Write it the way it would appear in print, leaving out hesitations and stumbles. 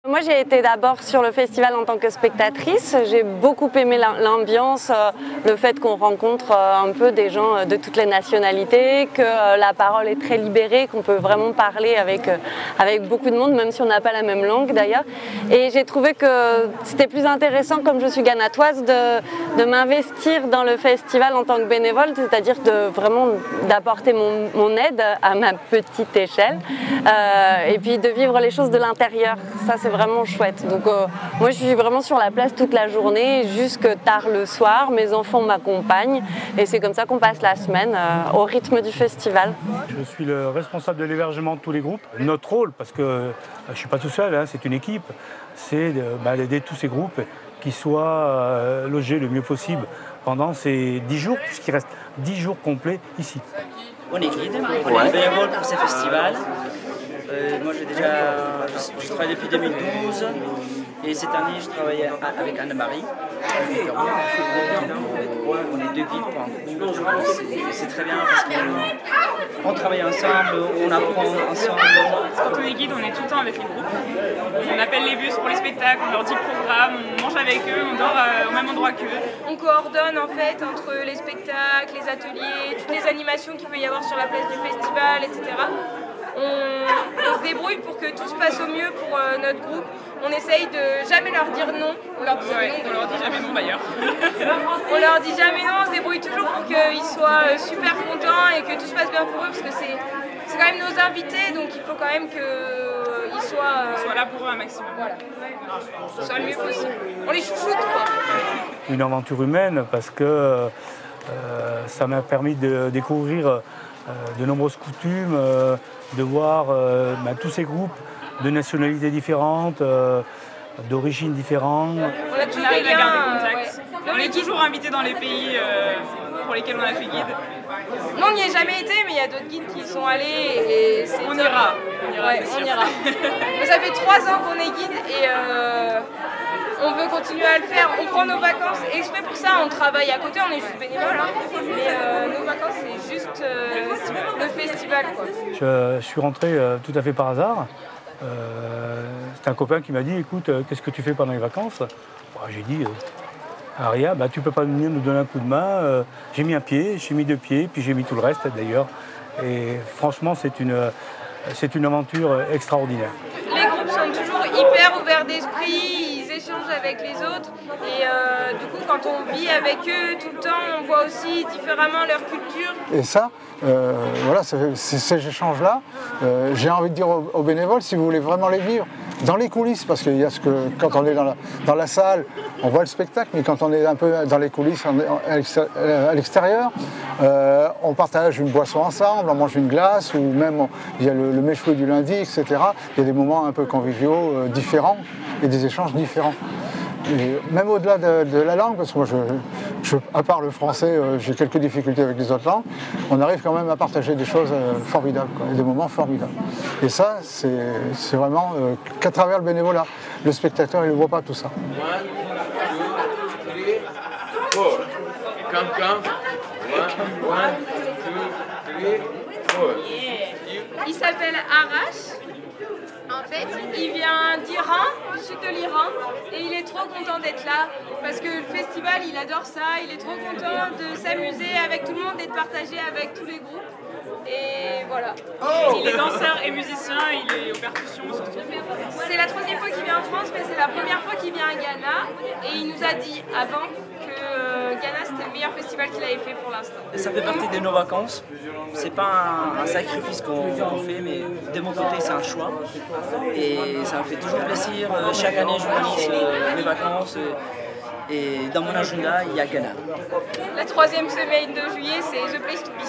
Moi j'ai été d'abord sur le festival en tant que spectatrice, j'ai beaucoup aimé l'ambiance, le fait qu'on rencontre un peu des gens de toutes les nationalités, que la parole est très libérée, qu'on peut vraiment parler avec beaucoup de monde, même si on n'a pas la même langue d'ailleurs. Et j'ai trouvé que c'était plus intéressant, comme je suis ghanatoise, de m'investir dans le festival en tant que bénévole, c'est-à-dire d'apporter mon aide à ma petite échelle, et puis de vivre les choses de l'intérieur. Ça c'est vraiment chouette. Donc moi je suis vraiment sur la place toute la journée, jusque tard le soir. Mes enfants m'accompagnent et c'est comme ça qu'on passe la semaine au rythme du festival. Je suis le responsable de l'hébergement de tous les groupes. Notre rôle, parce que je ne suis pas tout seul, hein, c'est une équipe, c'est d'aider tous ces groupes qui soient logés le mieux possible pendant ces 10 jours, puisqu'il reste 10 jours complets ici. On est guide, on est bénévole pour ces festivals. Moi je travaille depuis 2012 et cette année je travaille avec Anne-Marie. On est 2 guides pour un groupe. C'est très bien parce qu'on travaille ensemble, on apprend ensemble. Quand on est guide, on est tout le temps avec les groupes. On appelle les bus pour les spectacles, on leur dit le programme, on mange avec eux, on dort au même endroit qu'eux. On coordonne en fait entre les spectacles, les ateliers, toutes les animations qu'il peut y avoir sur la place du festival, etc. On se débrouille pour que tout se passe au mieux pour notre groupe. On essaye de jamais leur dire non. On leur dit jamais non d'ailleurs. On leur dit jamais non, on se débrouille toujours pour qu'ils soient super contents et que tout se passe bien pour eux parce que c'est quand même nos invités, donc il faut quand même qu'ils soient là pour eux un maximum. Voilà. Que ce soit le mieux possible. On les chouchoute quoi. Une aventure humaine parce que ça m'a permis de découvrir de nombreuses coutumes, de voir tous ces groupes de nationalités différentes, d'origines différentes. On a toujours gardé contact. Ouais. On est toujours invités dans les pays pour lesquels on a fait guide. Nous on n'y est jamais été, mais il y a d'autres guides qui y sont allés et c'est on ira. Ouais, on ira. Mais ça fait 3 ans qu'on est guide et on veut continuer à le faire. On prend nos vacances exprès pour ça. On travaille à côté, on est juste bénévole. Hein. Mais nos vacances, c'est juste le festival. Quoi. Je suis rentré tout à fait par hasard. C'est un copain qui m'a dit, écoute, qu'est-ce que tu fais pendant les vacances? J'ai dit, rien, tu peux pas venir nous donner un coup de main. J'ai mis un pied, j'ai mis 2 pieds, puis j'ai mis tout le reste d'ailleurs. Et franchement, c'est une aventure extraordinaire. Les groupes sont toujours hyper ouverts d'esprit, ils échangent avec les autres. Et du coup, quand on vit avec eux tout le temps, on voit aussi différemment leur culture. Et ça, voilà, ces échanges-là, j'ai envie de dire aux bénévoles, si vous voulez vraiment les vivre, dans les coulisses, parce qu'il y a quand on est dans la salle, on voit le spectacle, mais quand on est un peu dans les coulisses, à l'extérieur, on partage une boisson ensemble, on mange une glace, ou même il y a le mets-cheveux du lundi, etc. Il y a des moments un peu conviviaux, différents, et des échanges différents. Et même au-delà de la langue, parce que moi, à part le français, j'ai quelques difficultés avec les autres langues, on arrive quand même à partager des choses formidables, quoi, et des moments formidables. Et ça, c'est vraiment qu'à travers le bénévolat. Le spectateur, il ne voit pas tout ça. 1, 2, 3, 4. Come. 1, 2, 3, 4. Il s'appelle Arash. En fait, il vient d'Iran, du sud de l'Iran, et il est trop content d'être là parce que le festival, il adore ça, il est trop content de s'amuser avec tout le monde et de partager avec tous les groupes. Et voilà. Il est danseur et musicien, il est aux percussions surtout. C'est la 3e fois qu'il vient en France, mais c'est la première fois qu'il vient à Ghana. Et il nous a dit avant que Ghana c'était le meilleur festival qu'il avait fait pour l'instant. Ça fait partie de nos vacances. C'est pas un sacrifice qu'on fait, mais de mon côté c'est un choix. Et ça me fait toujours plaisir. Chaque année je organise mes vacances. Et dans mon agenda, il y a Ghana. La 3e semaine de juillet, c'est The Place to Be.